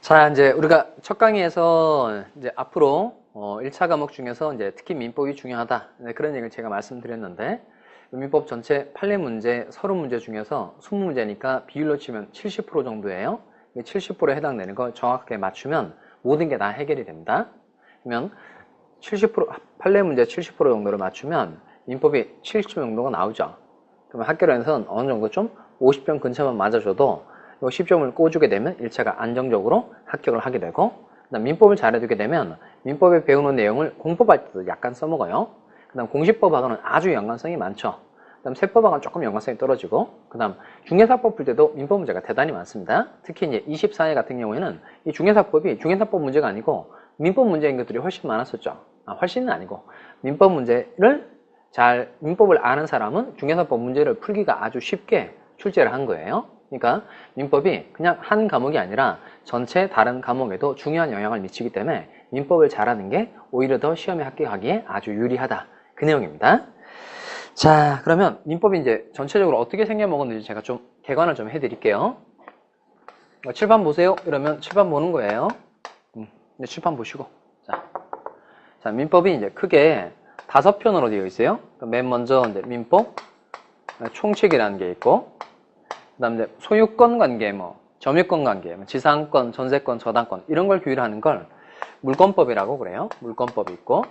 자, 이제 우리가 첫 강의에서 이제 앞으로 1차 과목 중에서 이제 특히 민법이 중요하다. 네, 그런 얘기를 제가 말씀드렸는데, 민법 전체 판례 문제, 서론 문제 중에서 20문제니까 비율로 치면 70% 정도예요. 70%에 해당되는 걸 정확하게 맞추면 모든 게 다 해결이 됩니다. 그러면 70% 판례 문제 70% 정도를 맞추면 민법이 70 정도가 나오죠. 그러면 학교에서는 어느 정도 좀 50점 근처만 맞아줘도 이 10점을 꽂주게 되면 1차가 안정적으로 합격을 하게 되고, 그다음 민법을 잘해두게 되면 민법에 배우는 내용을 공법할 때도 약간 써먹어요. 그다음 공시법하고는 아주 연관성이 많죠. 그다음 세법하고는 조금 연관성이 떨어지고, 그다음 중개사법 풀 때도 민법 문제가 대단히 많습니다. 특히 이제 24회 같은 경우에는 이 중개사법이 중개사법 문제가 아니고 민법 문제인 것들이 훨씬 많았었죠. 훨씬은 아니고 민법 문제를 민법을 아는 사람은 중개사법 문제를 풀기가 아주 쉽게 출제를 한 거예요. 그러니까 민법이 그냥 한 과목이 아니라 전체 다른 과목에도 중요한 영향을 미치기 때문에 민법을 잘하는 게 오히려 더 시험에 합격하기에 아주 유리하다. 그 내용입니다. 자, 그러면 민법이 이제 전체적으로 어떻게 생겨먹었는지 제가 좀 개관을 좀 해드릴게요. 칠판 보세요. 이러면 칠판 보는 거예요. 이제 칠판 보시고. 자, 민법이 이제 크게 5편으로 되어 있어요. 맨 먼저 이제 민법, 총칙이라는 게 있고, 그 다음에 소유권 관계, 점유권 관계, 지상권, 전세권, 저당권 이런 걸 규율하는 걸 물권법이라고 그래요. 물권법이 있고,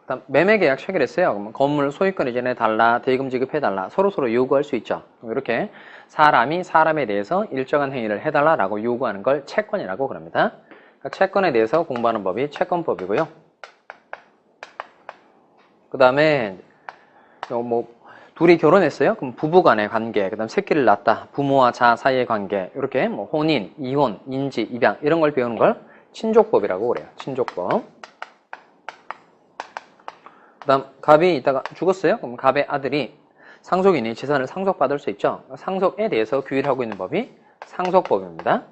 그 다음 매매계약 체결했어요. 그럼 건물 소유권 이전에 달라, 대금 지급해달라, 서로서로 요구할 수 있죠. 이렇게 사람이 사람에 대해서 일정한 행위를 해달라라고 요구하는 걸 채권이라고 그럽니다. 그러니까 채권에 대해서 공부하는 법이 채권법이고요. 그 다음에 둘이 결혼했어요? 그럼 부부간의 관계, 그 다음 새끼를 낳았다, 부모와 자 사이의 관계, 이렇게 혼인, 이혼, 인지, 입양 이런 걸 배우는 걸 친족법이라고 그래요. 친족법. 그 다음 갑이 있다가 죽었어요? 그럼 갑의 아들이 상속인이 재산을 상속받을 수 있죠. 상속에 대해서 규율하고 있는 법이 상속법입니다.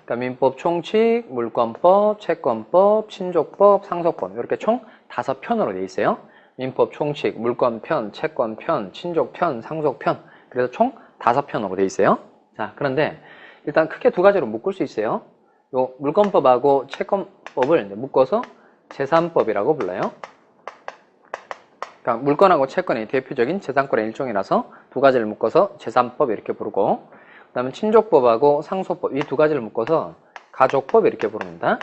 그러니까 민법, 총칙, 물권법, 채권법, 친족법, 상속법 이렇게 총 5편으로 되어 있어요. 민법, 총칙, 물권편, 채권편, 친족편, 상속편 그래서 총 5편으로 되어 있어요. 자, 그런데 일단 크게 두 가지로 묶을 수 있어요. 요 물권법하고 채권법을 묶어서 재산법이라고 불러요. 그러니까 물권하고 채권이 대표적인 재산권의 일종이라서 두 가지를 묶어서 재산법 이렇게 부르고, 그 다음에 친족법하고 상속법 이 두 가지를 묶어서 가족법 이렇게 부릅니다.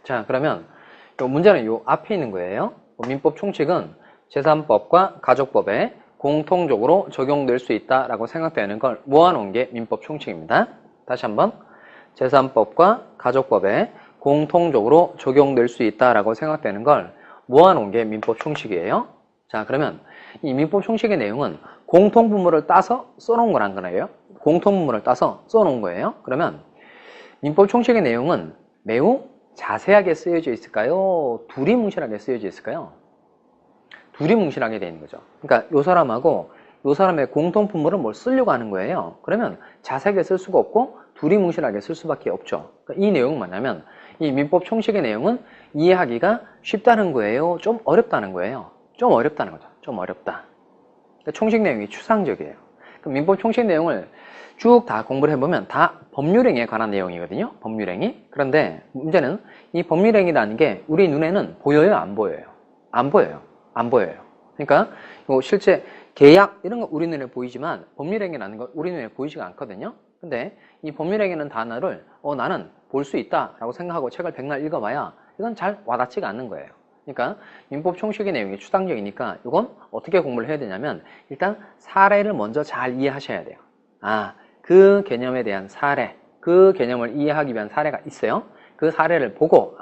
자, 그러면 요 문제는 요 앞에 있는 거예요. 민법 총칙은 재산법과 가족법에 공통적으로 적용될 수 있다라고 생각되는 걸 모아놓은 게 민법 총칙입니다. 다시 한번 재산법과 가족법에 공통적으로 적용될 수 있다라고 생각되는 걸 모아놓은 게 민법 총칙이에요. 자, 그러면 이 민법 총칙의 내용은 공통분모를 따서 써놓은 거란 거예요. 공통분모를 따서 써놓은 거예요. 그러면 민법 총칙의 내용은 매우 자세하게 쓰여져 있을까요? 두리뭉실하게 쓰여져 있을까요? 두리뭉실하게 되어 있는 거죠. 그러니까 요 사람하고 요 사람의 공통분모를 뭘 쓰려고 하는 거예요. 그러면 자세하게 쓸 수가 없고 두리뭉실하게 쓸 수밖에 없죠. 그러니까 이 내용은 뭐냐면 이 민법 총칙의 내용은 이해하기가 쉽다는 거예요? 좀 어렵다는 거예요? 좀 어렵다는 거죠. 좀 어렵다. 그러니까 총칙 내용이 추상적이에요. 그럼 민법 총칙 내용을 쭉 다 공부를 해보면 다 법률행위에 관한 내용이거든요. 법률행위. 그런데 문제는 이 법률행위라는 게 우리 눈에는 보여요? 안 보여요? 안 보여요. 안 보여요. 그러니까 실제 계약 이런 거 우리 눈에 보이지만 법률행위라는 거 우리 눈에 보이지가 않거든요. 근데 이 법률행위라는 단어를 나는 볼 수 있다라고 생각하고 책을 백날 읽어봐야 이건 잘 와닿지가 않는 거예요. 그러니까 민법 총칙의 내용이 추상적이니까 이건 어떻게 공부를 해야 되냐면 일단 사례를 먼저 잘 이해하셔야 돼요. 그 개념에 대한 사례, 그 개념을 이해하기 위한 사례가 있어요. 그 사례를 보고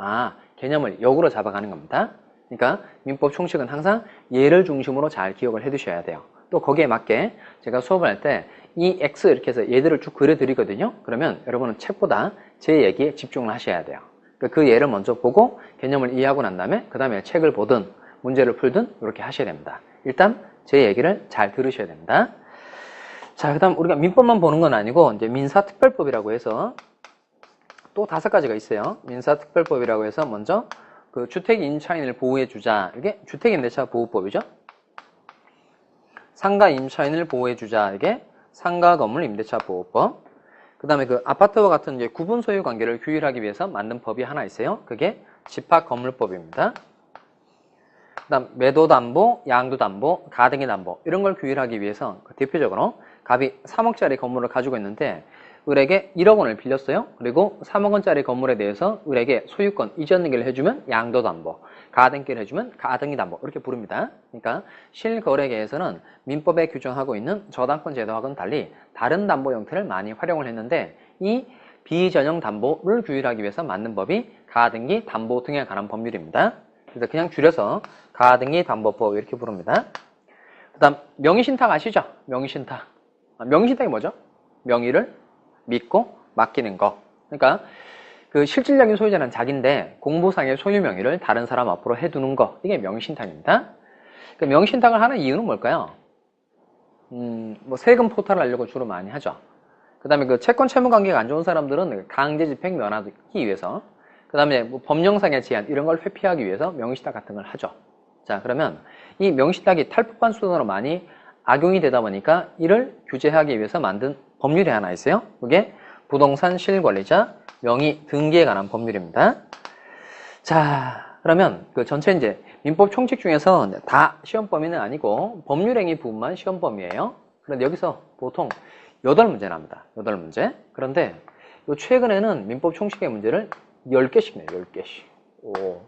개념을 역으로 잡아가는 겁니다. 그러니까 민법 총칙은 항상 예를 중심으로 잘 기억을 해 두셔야 돼요. 또 거기에 맞게 제가 수업을 할 때 이 X 이렇게 해서 예들을 쭉 그려드리거든요. 그러면 여러분은 책보다 제 얘기에 집중을 하셔야 돼요. 그 예를 먼저 보고 개념을 이해하고 난 다음에 그 다음에 책을 보든 문제를 풀든 이렇게 하셔야 됩니다. 일단 제 얘기를 잘 들으셔야 됩니다. 자, 그 다음 우리가 민법만 보는 건 아니고 이제 민사특별법이라고 해서 또 5가지가 있어요. 민사특별법이라고 해서 먼저 그 주택 임차인을 보호해주자. 이게 주택임대차 보호법이죠. 상가 임차인을 보호해주자. 이게 상가 건물 임대차 보호법. 그 다음에 그 아파트와 같은 이제 구분 소유 관계를 규율하기 위해서 만든 법이 하나 있어요. 그게 집합건물법입니다. 그 다음 매도담보, 양도담보, 가등기담보 이런 걸 규율하기 위해서 대표적으로 갑이 3억짜리 건물을 가지고 있는데 을에게 1억 원을 빌렸어요. 그리고 3억 원짜리 건물에 대해서 을에게 소유권 이전기를 해주면 양도담보, 가등기를 해주면 가등기담보 이렇게 부릅니다. 그러니까 실거래계에서는 민법에 규정하고 있는 저당권 제도하고는 달리 다른 담보 형태를 많이 활용을 했는데 이 비전형 담보를 규율하기 위해서 만든 법이 가등기 담보 등에 관한 법률입니다. 그래서 그냥 줄여서 가등기 담보법 이렇게 부릅니다. 그 다음 명의신탁 아시죠? 명의신탁. 명의신탁이 뭐죠? 명의를 믿고 맡기는 거. 그러니까 그 실질적인 소유자는 자기인데 공보상의 소유 명의를 다른 사람 앞으로 해두는 거. 이게 명의신탁입니다. 그 명의신탁을 하는 이유는 뭘까요? 뭐 세금 포탈을 하려고 주로 많이 하죠. 그 다음에 그 채권 채무 관계가 안 좋은 사람들은 강제 집행 면하기 위해서, 그 다음에 뭐 법령상의 제한 이런 걸 회피하기 위해서 명의신탁 같은 걸 하죠. 자, 그러면 이 명의신탁이 탈법한 수단으로 많이 악용이 되다 보니까 이를 규제하기 위해서 만든 법률이 하나 있어요. 그게 부동산 실권리자 명의 등기에 관한 법률입니다. 자, 그러면 그 전체 이제 민법 총칙 중에서 다 시험 범위는 아니고 법률행위 부분만 시험 범위예요. 그런데 여기서 보통 8문제 납니다. 8문제. 그런데 요 최근에는 민법 총칙의 문제를 10개씩 내요. 10개씩. 오.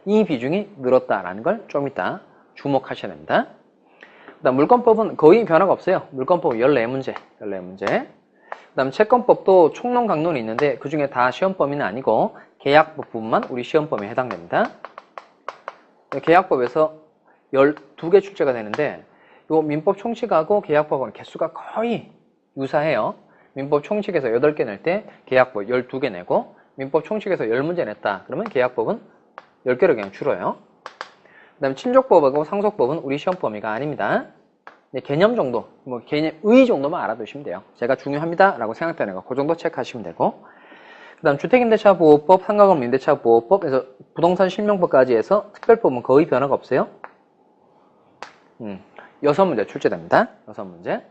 이 비중이 늘었다라는 걸 좀 이따 주목하셔야 됩니다. 그다음 물권법은 거의 변화가 없어요. 물권법 14문제. 14문제. 그다음 채권법도 총론 강론이 있는데 그중에 다 시험 범위는 아니고 계약법 부분만 우리 시험 범위에 해당됩니다. 계약법에서 12개 출제가 되는데 요 민법 총칙하고 계약법은 개수가 거의 유사해요. 민법 총칙에서 8개 낼 때 계약법 12개 내고 민법 총칙에서 10문제 냈다. 그러면 계약법은 10개로 그냥 줄어요. 그 다음에 친족법하고 상속법은 우리 시험 범위가 아닙니다. 개념 정도, 뭐 개념의 정도만 알아두시면 돼요. 제가 중요합니다 라고 생각되는 거, 그 정도 체크하시면 되고. 그 다음 주택임대차 보호법, 상가건물 임대차 보호법에서 부동산 실명법까지 해서 특별법은 거의 변화가 없어요. 6문제 출제됩니다. 6문제.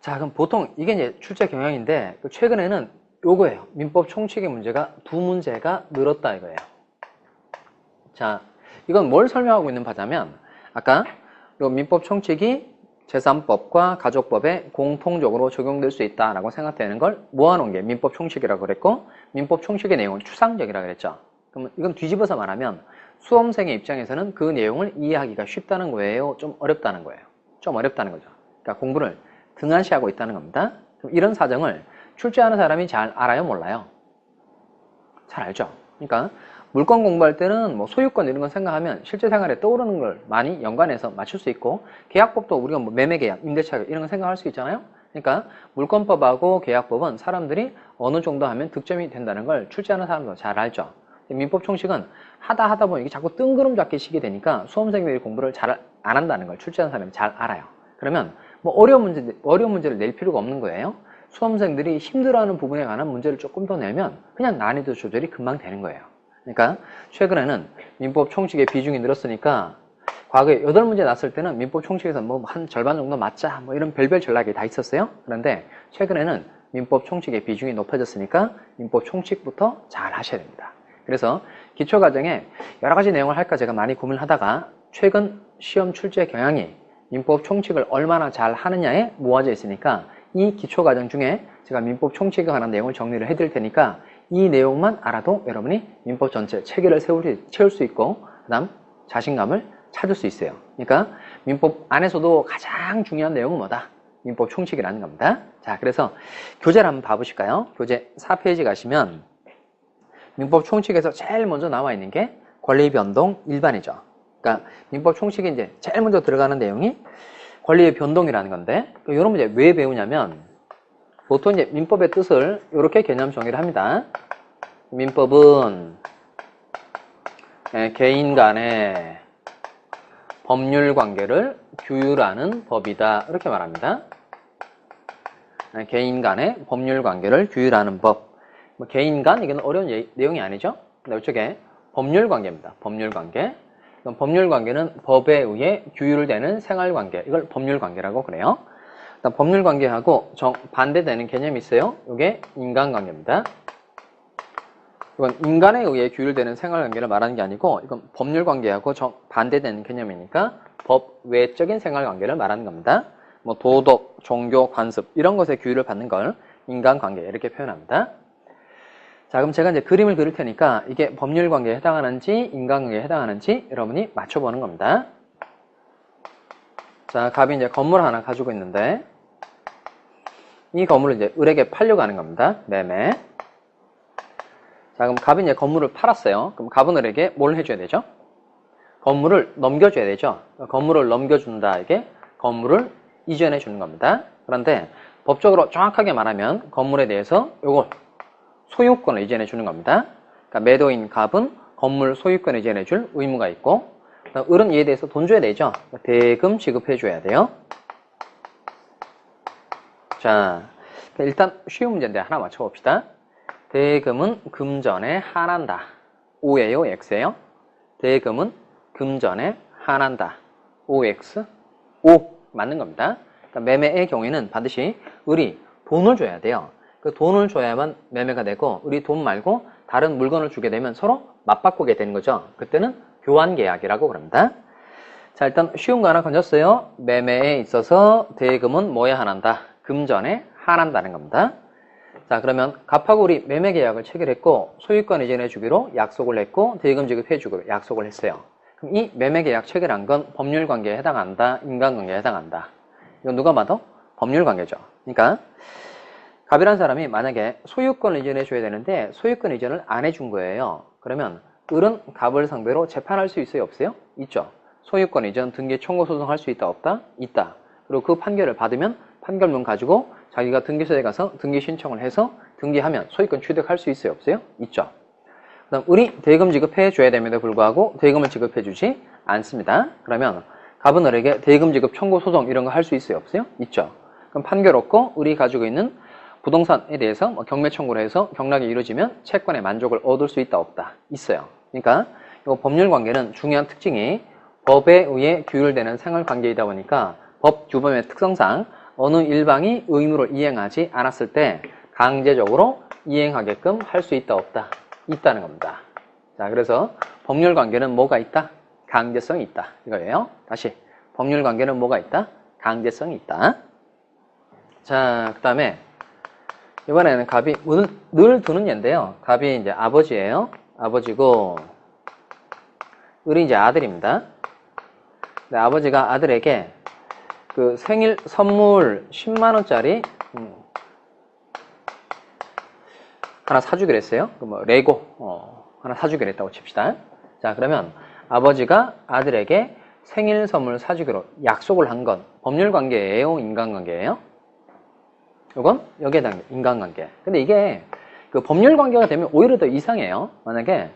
자, 그럼 보통 이게 이제 출제 경향인데 최근에는 요거예요. 민법 총칙의 문제가 2문제가 늘었다 이거예요. 자, 이건 뭘 설명하고 있는 바냐면 아까 요 민법 총칙이 제3법과 가족법에 공통적으로 적용될 수 있다라고 생각되는 걸 모아놓은 게 민법 총칙이라고 그랬고 민법 총칙의 내용은 추상적이라고 그랬죠. 그러면 이건 뒤집어서 말하면 수험생의 입장에서는 그 내용을 이해하기가 쉽다는 거예요? 좀 어렵다는 거예요? 좀 어렵다는 거죠. 그러니까 공부를 등한시하고 있다는 겁니다. 그럼 이런 사정을 출제하는 사람이 잘 알아요? 몰라요? 잘 알죠? 그러니까 물건 공부할 때는 뭐 소유권 이런 거 생각하면 실제 생활에 떠오르는 걸 많이 연관해서 맞출 수 있고 계약법도 우리가 뭐 매매계약, 임대차 이런 거 생각할 수 있잖아요. 그러니까 물권법하고 계약법은 사람들이 어느 정도 하면 득점이 된다는 걸 출제하는 사람도 잘 알죠. 민법 총칙은 하다 보면 이게 자꾸 뜬구름 잡기 시게 되니까 수험생들이 공부를 잘 안 한다는 걸 출제하는 사람이 잘 알아요. 그러면 뭐 어려운 문제를 낼 필요가 없는 거예요. 수험생들이 힘들어하는 부분에 관한 문제를 조금 더 내면 그냥 난이도 조절이 금방 되는 거예요. 그러니까 최근에는 민법 총칙의 비중이 늘었으니까 과거에 8문제 났을 때는 민법 총칙에서 뭐 한 절반 정도 맞자 뭐 이런 별별 전략이 다 있었어요. 그런데 최근에는 민법 총칙의 비중이 높아졌으니까 민법 총칙부터 잘 하셔야 됩니다. 그래서 기초과정에 여러 가지 내용을 할까 제가 많이 고민을 하다가 최근 시험 출제 경향이 민법 총칙을 얼마나 잘 하느냐에 모아져 있으니까 이 기초과정 중에 제가 민법 총칙에 관한 내용을 정리를 해드릴 테니까 이 내용만 알아도 여러분이 민법 전체 체계를 채울 수 있고 그 다음 자신감을 찾을 수 있어요. 그러니까 민법 안에서도 가장 중요한 내용은 뭐다? 민법 총칙이라는 겁니다. 자, 그래서 교재를 한번 봐보실까요? 교재 4페이지 가시면 민법 총칙에서 제일 먼저 나와 있는 게 권리 변동 일반이죠. 그러니까 민법 총칙에 이제 제일 먼저 들어가는 내용이 권리의 변동이라는 건데 이런 문제 왜 배우냐면 보통 이제 민법의 뜻을 이렇게 개념 정의를 합니다. 민법은 개인 간의 법률 관계를 규율하는 법이다. 이렇게 말합니다. 개인 간의 법률 관계를 규율하는 법. 뭐 개인 간 이건 어려운 내용이 아니죠. 근데 이쪽에 법률 관계입니다. 법률 관계. 법률 관계는 법에 의해 규율되는 생활 관계. 이걸 법률 관계라고 그래요. 일단 법률관계하고 정반대되는 개념이 있어요. 이게 인간관계입니다. 이건 인간에 의해 규율되는 생활관계를 말하는 게 아니고 이건 법률관계하고 정반대되는 개념이니까 법 외적인 생활관계를 말하는 겁니다. 뭐 도덕, 종교, 관습 이런 것에 규율을 받는 걸 인간관계 이렇게 표현합니다. 자, 그럼 제가 이제 그림을 그릴 테니까 이게 법률관계에 해당하는지 인간관계에 해당하는지 여러분이 맞춰보는 겁니다. 자, 갑이 이제 건물 하나 가지고 있는데 이 건물을 이제 을에게 팔려고 하는 겁니다. 매매. 자, 그럼 갑이 이제 건물을 팔았어요. 그럼 갑은 을에게 뭘 해줘야 되죠? 건물을 넘겨줘야 되죠. 건물을 넘겨준다. 이게 건물을 이전해 주는 겁니다. 그런데 법적으로 정확하게 말하면 건물에 대해서 요걸 소유권을 이전해 주는 겁니다. 그러니까 매도인 갑은 건물 소유권을 이전해 줄 의무가 있고 을은 이에 대해서 돈 줘야 되죠. 대금 지급해 줘야 돼요. 자, 일단 쉬운 문제인데 하나 맞춰봅시다. 대금은 금전에 한한다. O예요? X예요? 대금은 금전에 한한다. OX? O 맞는 겁니다. 그러니까 매매의 경우에는 반드시 을이 돈을 줘야 돼요. 그 돈을 줘야만 매매가 되고 을이 돈 말고 다른 물건을 주게 되면 서로 맞바꾸게 되는 거죠. 그때는 교환계약이라고 그럽니다. 자, 일단 쉬운 거 하나 건졌어요. 매매에 있어서 대금은 뭐에 한한다? 금전에 한한다는 겁니다. 자, 그러면 갑하고 을이 매매계약을 체결했고 소유권 이전해 주기로 약속을 했고 대금 지급해 주기로 약속을 했어요. 그럼 이 매매계약 체결한 건 법률관계에 해당한다? 인간관계에 해당한다? 이건 누가 봐도 법률관계죠. 그러니까 갑이라는 사람이 만약에 소유권을 이전해 줘야 되는데 소유권 이전을 안 해준 거예요. 그러면 을은 갑을 상대로 재판할 수 있어요? 없어요? 있죠. 소유권 이전 등기 청구 소송할 수 있다? 없다? 있다. 그리고 그 판결을 받으면 판결문 가지고 자기가 등기소에 가서 등기 신청을 해서 등기하면 소유권 취득할 수 있어요? 없어요? 있죠. 그 다음 을이 대금 지급해 줘야 됨에도 불구하고 대금을 지급해 주지 않습니다. 그러면 갑은 을에게 대금 지급 청구 소송 이런 거 할 수 있어요? 없어요? 있죠. 그럼 판결 없고 을이 가지고 있는 부동산에 대해서 경매 청구를 해서 경락이 이루어지면 채권의 만족을 얻을 수 있다? 없다? 있어요. 그러니까 이 법률관계는 중요한 특징이 법에 의해 규율되는 생활관계이다 보니까 법 규범의 특성상 어느 일방이 의무를 이행하지 않았을 때 강제적으로 이행하게끔 할 수 있다? 없다? 있다는 겁니다. 자, 그래서 법률관계는 뭐가 있다? 강제성이 있다. 이거예요. 다시 법률관계는 뭐가 있다? 강제성이 있다. 자, 그 다음에 이번에는 갑이 늘 두는 예인데요. 갑이 이제 아버지예요. 아버지고 을이 이제 아들입니다. 근데 아버지가 아들에게 그 생일 선물 10만 원짜리 하나 사주기로 했어요. 뭐 레고 하나 사주기로 했다고 칩시다. 자, 그러면 아버지가 아들에게 생일 선물 사주기로 약속을 한 건 법률관계예요? 인간관계예요? 이건 여기에 대한 인간관계. 근데 이게 그 법률관계가 되면 오히려 더 이상해요. 만약에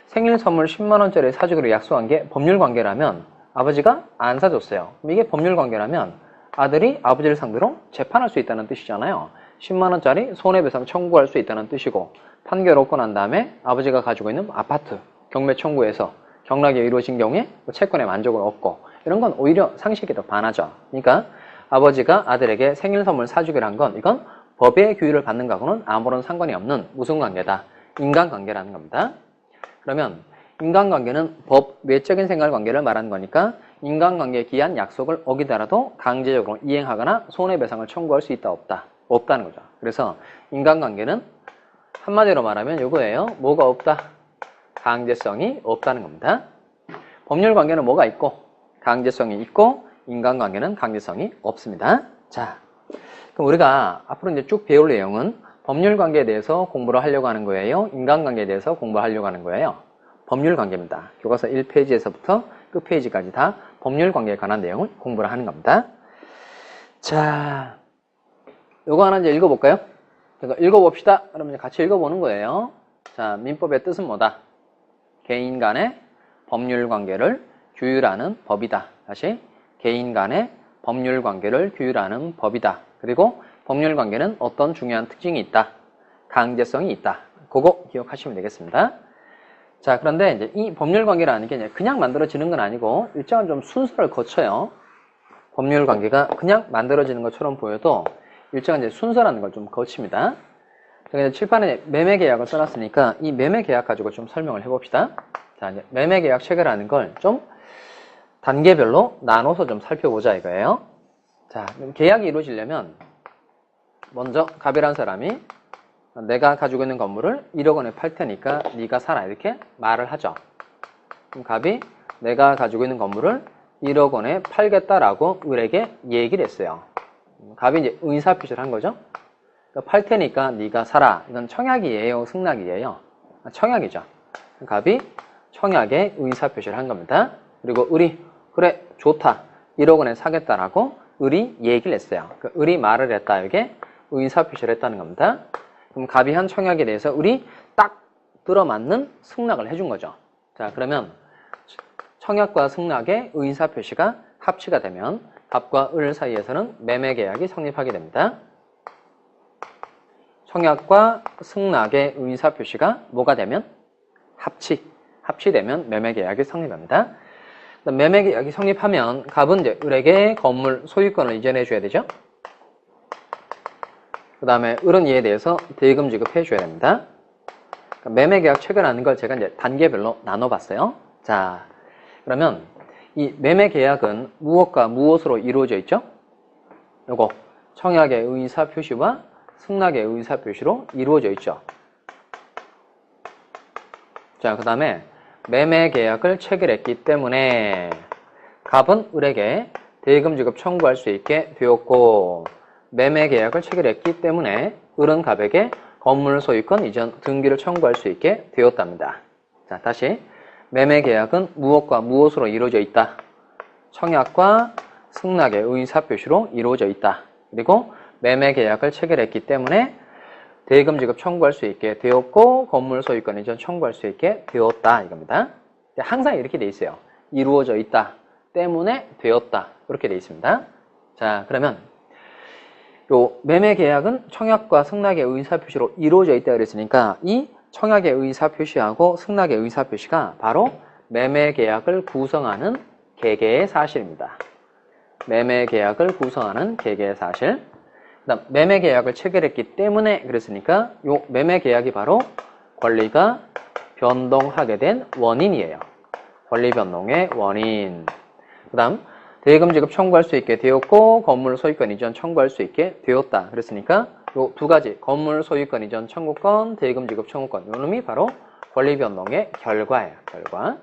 생일 선물 10만 원짜리 사주기로 약속한 게 법률관계라면 아버지가 안 사줬어요. 그럼 이게 법률관계라면 아들이 아버지를 상대로 재판할 수 있다는 뜻이잖아요. 10만 원짜리 손해배상 청구할 수 있다는 뜻이고 판결 얻고 난 다음에 아버지가 가지고 있는 아파트 경매 청구해서 경락이 이루어진 경우에 채권의 만족을 얻고 이런 건 오히려 상식에 더 반하죠. 그러니까 아버지가 아들에게 생일 선물 사주기로 한 건 이건 법의 규율을 받는 거하고는 아무런 상관이 없는 무슨 관계다? 인간관계라는 겁니다. 그러면 인간관계는 법 외적인 생활관계를 말하는 거니까 인간관계에 기한 약속을 어기더라도 강제적으로 이행하거나 손해배상을 청구할 수 있다? 없다? 없다는 거죠. 그래서 인간관계는 한마디로 말하면 이거예요. 뭐가 없다? 강제성이 없다는 겁니다. 법률관계는 뭐가 있고 강제성이 있고 인간관계는 강제성이 없습니다. 자, 그럼 우리가 앞으로 이제 쭉 배울 내용은 법률관계에 대해서 공부를 하려고 하는 거예요? 인간관계에 대해서 공부를 하려고 하는 거예요? 법률관계입니다. 교과서 1페이지에서부터 끝페이지까지 다 법률관계에 관한 내용을 공부를 하는 겁니다. 자, 요거 하나 이제 읽어볼까요? 읽어봅시다. 그러면 같이 읽어보는 거예요. 자, 민법의 뜻은 뭐다? 개인 간의 법률관계를 규율하는 법이다. 다시 개인 간의 법률관계를 규율하는 법이다. 그리고 법률관계는 어떤 중요한 특징이 있다? 강제성이 있다. 그거 기억하시면 되겠습니다. 자, 그런데 이제 이 법률관계라는 게 그냥 만들어지는 건 아니고 일정한 좀 순서를 거쳐요. 법률 관계가 그냥 만들어지는 것처럼 보여도 일정한 이제 순서라는 걸 좀 거칩니다. 제가 이제 칠판에 매매 계약을 써놨으니까 이 매매 계약 가지고 좀 설명을 해봅시다. 자, 이제 매매 계약 체결하는 걸 좀 단계별로 나눠서 좀 살펴보자 이거예요. 자, 계약이 이루어지려면 먼저 갑이라는 사람이 내가 가지고 있는 건물을 1억 원에 팔 테니까 네가 사라 이렇게 말을 하죠. 그럼 갑이 내가 가지고 있는 건물을 1억 원에 팔겠다라고 을에게 얘기를 했어요. 갑이 이제 의사표시를 한 거죠. 그러니까 팔 테니까 네가 사라. 이건 청약이에요, 승낙이에요? 청약이죠. 갑이 청약에 의사표시를 한 겁니다. 그리고 을이 그래 좋다 1억 원에 사겠다라고 을이 얘기를 했어요. 그러니까 을이 말을 했다. 이게 의사표시를 했다는 겁니다. 그럼 갑이 한 청약에 대해서 을이 딱 들어맞는 승낙을 해준 거죠. 자, 그러면 청약과 승낙의 의사표시가 합치가 되면 갑과 을 사이에서는 매매계약이 성립하게 됩니다. 청약과 승낙의 의사표시가 뭐가 되면? 합치되면 매매계약이 성립합니다. 매매계약이 성립하면 갑은 이제 을에게 건물 소유권을 이전해 줘야 되죠. 그 다음에 을은 이에 대해서 대금 지급해 줘야 됩니다. 매매계약 체결하는 걸 제가 이제 단계별로 나눠봤어요. 자, 그러면 이 매매계약은 무엇과 무엇으로 이루어져 있죠? 요거 청약의 의사표시와 승낙의 의사표시로 이루어져 있죠. 자, 그 다음에 매매계약을 체결했기 때문에 갑은 을에게 대금 지급 청구할 수 있게 되었고 매매계약을 체결했기 때문에 을은 갑에게 건물 소유권 이전 등기를 청구할 수 있게 되었답니다. 자, 다시 매매계약은 무엇과 무엇으로 이루어져 있다? 청약과 승낙의 의사표시로 이루어져 있다. 그리고 매매계약을 체결했기 때문에 대금 지급 청구할 수 있게 되었고 건물 소유권 이전 청구할 수 있게 되었다 이겁니다. 항상 이렇게 돼 있어요. 이루어져 있다 때문에 되었다 이렇게 돼 있습니다. 자, 그러면 요 매매계약은 청약과 승낙의 의사표시로 이루어져 있다 그랬으니까 이 청약의 의사표시하고 승낙의 의사표시가 바로 매매계약을 구성하는 개개의 사실입니다. 매매계약을 구성하는 개개의 사실. 그다음 매매계약을 체결했기 때문에 그랬으니까 요 매매계약이 바로 권리가 변동하게 된 원인이에요. 권리 변동의 원인. 그다음 대금 지급 청구할 수 있게 되었고 건물 소유권 이전 청구할 수 있게 되었다. 그랬으니까 요 두 가지 건물 소유권 이전 청구권, 대금 지급 청구권 요 놈이 바로 권리 변동의 결과예요. 결과.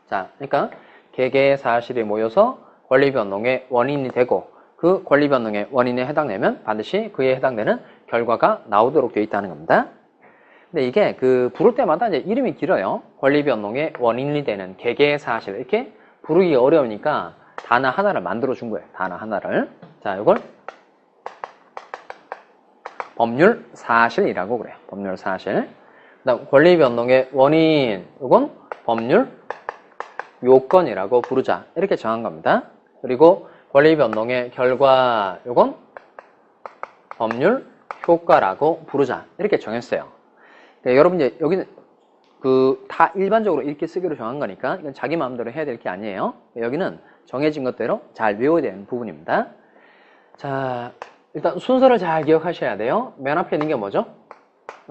자, 그러니까 개개의 사실이 모여서 권리 변동의 원인이 되고 그 권리 변동의 원인에 해당되면 반드시 그에 해당되는 결과가 나오도록 되어 있다는 겁니다. 근데 이게 부를 때마다 이제 이름이 길어요. 권리 변동의 원인이 되는 개개의 사실 이렇게 부르기 어려우니까 단어 하나를 만들어 준 거예요. 단어 하나를. 자, 이걸 법률 사실이라고 그래요. 법률 사실. 그다음 권리 변동의 원인 이건 법률 요건이라고 부르자. 이렇게 정한 겁니다. 그리고 권리 변동의 결과 이건 법률 효과라고 부르자. 이렇게 정했어요. 그러니까 여러분 이제 여기는 다 일반적으로 이렇게 쓰기로 정한 거니까 이건 자기 마음대로 해야 될 게 아니에요. 여기는 정해진 것대로 잘 외워야 되는 부분입니다. 자, 일단 순서를 잘 기억하셔야 돼요. 맨 앞에 있는 게 뭐죠?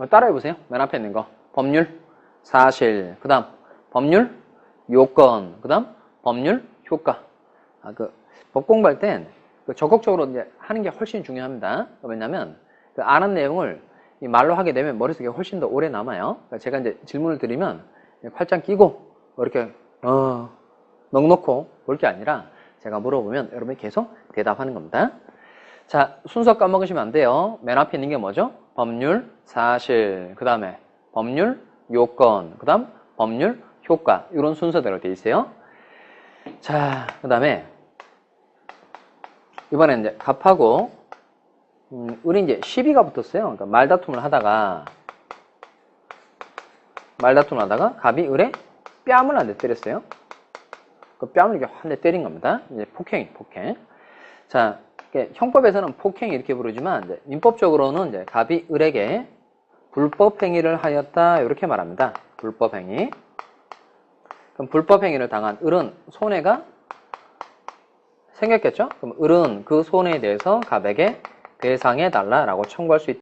따라해 보세요. 맨 앞에 있는 거. 법률, 사실, 그 다음 법률, 요건, 그 다음 법률, 효과. 법 공부할 땐 적극적으로 이제 하는 게 훨씬 중요합니다. 왜냐면 아는 내용을 이 말로 하게 되면 머릿속에 훨씬 더 오래 남아요. 그러니까 제가 이제 질문을 드리면 팔짱 끼고 이렇게 넉넉고 볼 게 아니라 제가 물어보면 여러분이 계속 대답하는 겁니다. 자, 순서 까먹으시면 안 돼요. 맨 앞에 있는 게 뭐죠? 법률, 사실, 그 다음에 법률, 요건, 그 다음 법률, 효과 이런 순서대로 되어 있어요. 자, 그 다음에 이번엔 이제 갑하고 을이 이제 시비가 붙었어요. 그러니까 말다툼을 하다가 갑이 을에 뺨을 한 대 때렸어요. 그 뺨을 이렇게 한 대 때린 겁니다. 이제 폭행. 자, 형법에서는 폭행 이렇게 부르지만 이제 민법적으로는 이제 갑이 을에게 불법 행위를 하였다 이렇게 말합니다. 불법 행위. 그럼 불법 행위를 당한 을은 손해가 생겼겠죠? 그럼 을은 그 손해에 대해서 갑에게 배상해달라라고 청구할 수 있다.